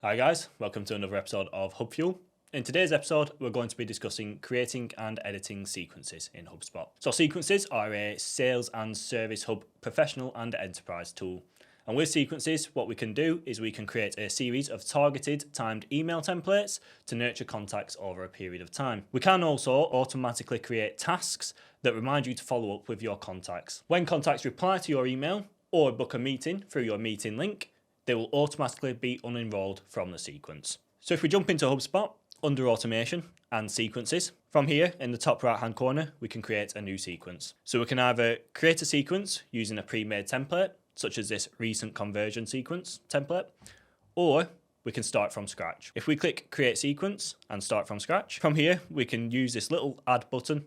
Hi guys, welcome to another episode of Hub Fuel. In today's episode, we're going to be discussing creating and editing sequences in HubSpot. So sequences are a sales and service hub professional and enterprise tool. And with sequences, what we can do is we can create a series of targeted, timed email templates to nurture contacts over a period of time. We can also automatically create tasks that remind you to follow up with your contacts. When contacts reply to your email or book a meeting through your meeting link, they will automatically be unenrolled from the sequence. So if we jump into HubSpot, under automation and sequences, from here in the top right hand corner, we can create a new sequence. So we can either create a sequence using a pre-made template, such as this recent conversion sequence template, or we can start from scratch. If we click create sequence and start from scratch, from here, we can use this little add button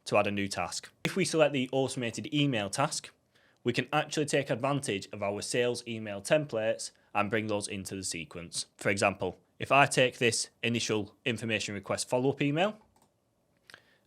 to add a new task. If we select the automated email task, we can actually take advantage of our sales email templates and bring those into the sequence. For example, if I take this initial information request follow-up email,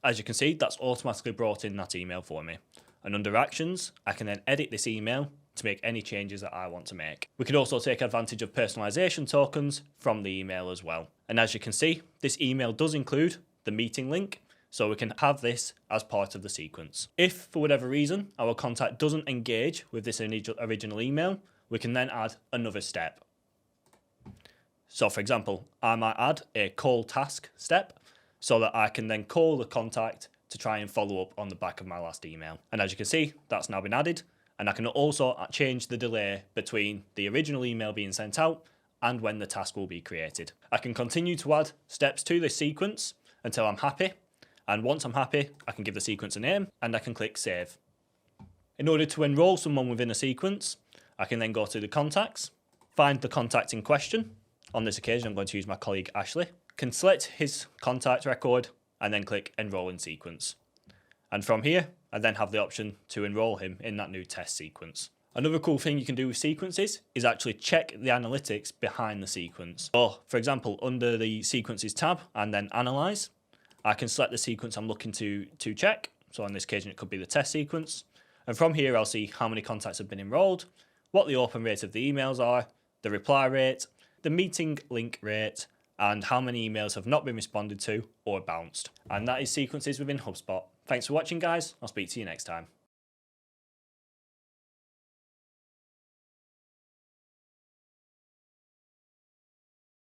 as you can see, that's automatically brought in that email for me. And under actions, I can then edit this email to make any changes that I want to make. We could also take advantage of personalization tokens from the email as well. And as you can see, this email does include the meeting link, so we can have this as part of the sequence. If, for whatever reason, our contact doesn't engage with this original email, we can then add another step. So for example, I might add a call task step so that I can then call the contact to try and follow up on the back of my last email. And as you can see, that's now been added. And I can also change the delay between the original email being sent out and when the task will be created. I can continue to add steps to this sequence until I'm happy. And once I'm happy, I can give the sequence a name and I can click save. In order to enroll someone within a sequence, I can then go to the contacts, find the contact in question. On this occasion, I'm going to use my colleague Ashley. Can select his contact record and then click enroll in sequence. And from here, I then have the option to enroll him in that new test sequence. Another cool thing you can do with sequences is actually check the analytics behind the sequence. So, for example, under the sequences tab and then analyze, I can select the sequence I'm looking to check. So on this occasion, it could be the test sequence. And from here, I'll see how many contacts have been enrolled, what the open rate of the emails are, the reply rate, the meeting link rate, and how many emails have not been responded to or bounced. And that is sequences within HubSpot. Thanks for watching, guys. I'll speak to you next time.